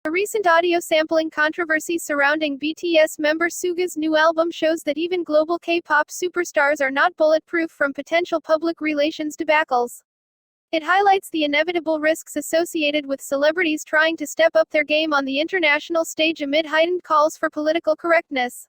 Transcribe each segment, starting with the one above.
A recent audio sampling controversy surrounding BTS member Suga's new album shows that even global K-pop superstars are not bulletproof from potential public relations debacles. It highlights the inevitable risks associated with celebrities trying to step up their game on the international stage amid heightened calls for political correctness.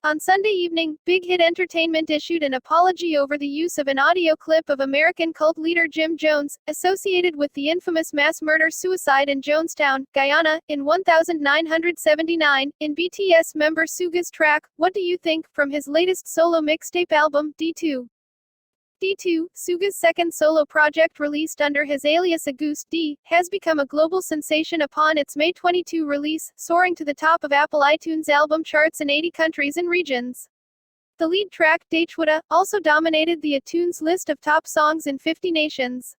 On Sunday evening, Big Hit Entertainment issued an apology over the use of an audio clip of American cult leader Jim Jones, associated with the infamous mass murder-suicide in Jonestown, Guyana, in 1979, in BTS member Suga's track, What Do You Think?, from his latest solo mixtape album, D2. D2, Suga's second solo project released under his alias Agust D, has become a global sensation upon its May 22 release, soaring to the top of Apple iTunes album charts in 80 countries and regions. The lead track, Date also dominated the iTunes list of top songs in 50 nations.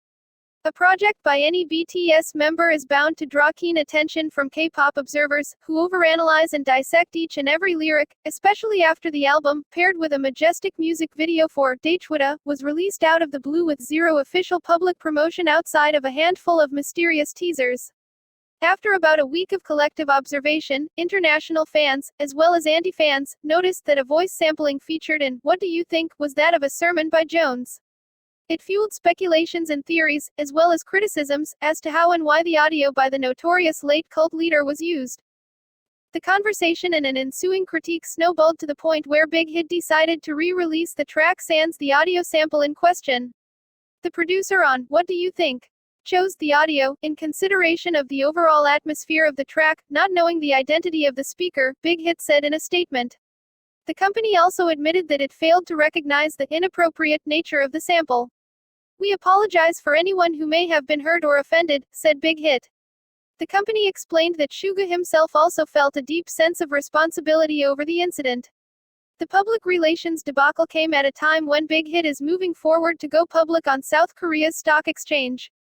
A project by any BTS member is bound to draw keen attention from K-pop observers, who overanalyze and dissect each and every lyric, especially after the album, paired with a majestic music video for Date, was released out of the blue with zero official public promotion outside of a handful of mysterious teasers. After about a week of collective observation, international fans, as well as anti-fans, noticed that a voice sampling featured in What Do You Think was that of a sermon by Jones. It fueled speculations and theories, as well as criticisms, as to how and why the audio by the notorious late cult leader was used. The conversation and an ensuing critique snowballed to the point where Big Hit decided to re-release the track sans the audio sample in question. The producer on What Do You Think? Chose the audio, in consideration of the overall atmosphere of the track, not knowing the identity of the speaker, Big Hit said in a statement. The company also admitted that it failed to recognize the inappropriate nature of the sample. We apologize for anyone who may have been hurt or offended, said Big Hit. The company explained that Suga himself also felt a deep sense of responsibility over the incident. The public relations debacle came at a time when Big Hit is moving forward to go public on South Korea's stock exchange.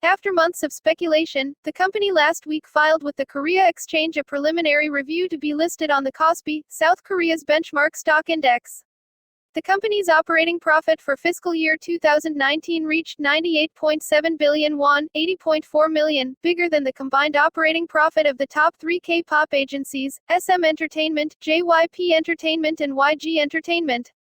After months of speculation, the company last week filed with the Korea Exchange a preliminary review to be listed on the Kospi, South Korea's benchmark stock index. The company's operating profit for fiscal year 2019 reached 98.7 billion won, 80.4 million, bigger than the combined operating profit of the top three K-pop agencies, SM Entertainment, JYP Entertainment and YG Entertainment.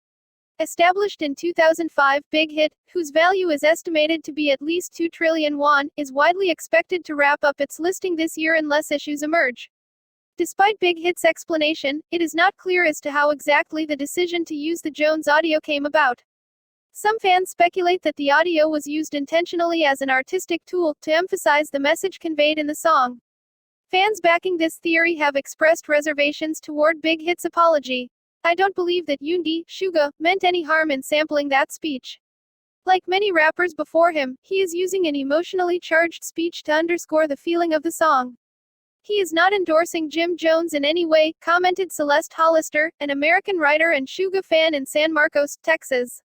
Established in 2005, Big Hit, whose value is estimated to be at least 2 trillion won, is widely expected to wrap up its listing this year unless issues emerge. Despite Big Hit's explanation, it is not clear as to how exactly the decision to use the Jones audio came about. Some fans speculate that the audio was used intentionally as an artistic tool, to emphasize the message conveyed in the song. Fans backing this theory have expressed reservations toward Big Hit's apology. I don't believe that Yoongi, Suga, meant any harm in sampling that speech. Like many rappers before him, he is using an emotionally charged speech to underscore the feeling of the song. He is not endorsing Jim Jones in any way, commented Celeste Hollister, an American writer and Suga fan in San Marcos, Texas.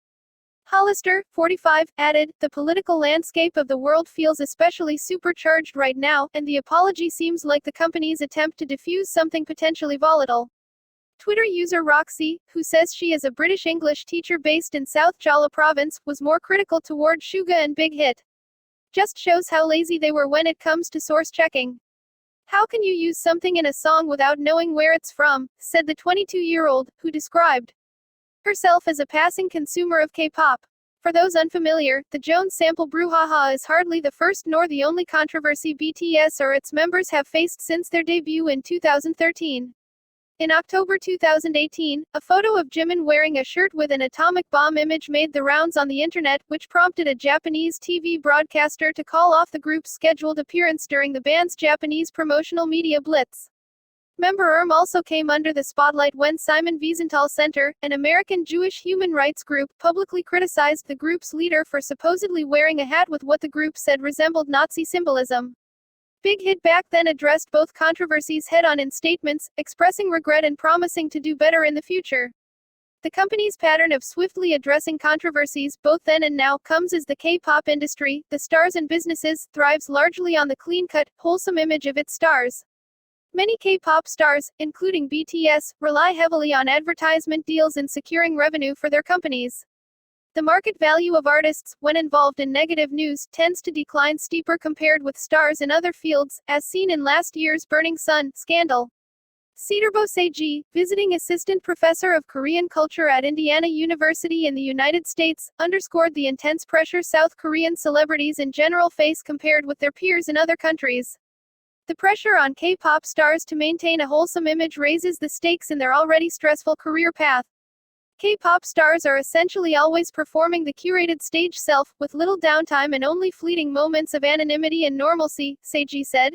Hollister, 45, added, the political landscape of the world feels especially supercharged right now, and the apology seems like the company's attempt to diffuse something potentially volatile. Twitter user Roxy, who says she is a British English teacher based in South Jala province, was more critical toward Suga and Big Hit. Just shows how lazy they were when it comes to source checking. How can you use something in a song without knowing where it's from, said the 22-year-old, who described herself as a passing consumer of K-pop. For those unfamiliar, the Jones sample brouhaha is hardly the first nor the only controversy BTS or its members have faced since their debut in 2013. In October 2018, a photo of Jimin wearing a shirt with an atomic bomb image made the rounds on the internet, which prompted a Japanese TV broadcaster to call off the group's scheduled appearance during the band's Japanese promotional media blitz. Member also came under the spotlight when Simon Wiesenthal Center, an American Jewish human rights group, publicly criticized the group's leader for supposedly wearing a hat with what the group said resembled Nazi symbolism. Big Hit back then addressed both controversies head-on in statements, expressing regret and promising to do better in the future. The company's pattern of swiftly addressing controversies, both then and now, comes as the K-pop industry, the stars and businesses, thrives largely on the clean-cut, wholesome image of its stars. Many K-pop stars, including BTS, rely heavily on advertisement deals in securing revenue for their companies. The market value of artists, when involved in negative news, tends to decline steeper compared with stars in other fields, as seen in last year's Burning Sun scandal. Cedarbo Seiji, visiting assistant professor of Korean culture at Indiana University in the United States, underscored the intense pressure South Korean celebrities in general face compared with their peers in other countries. The pressure on K-pop stars to maintain a wholesome image raises the stakes in their already stressful career path. K-pop stars are essentially always performing the curated stage self, with little downtime and only fleeting moments of anonymity and normalcy, Seiji said.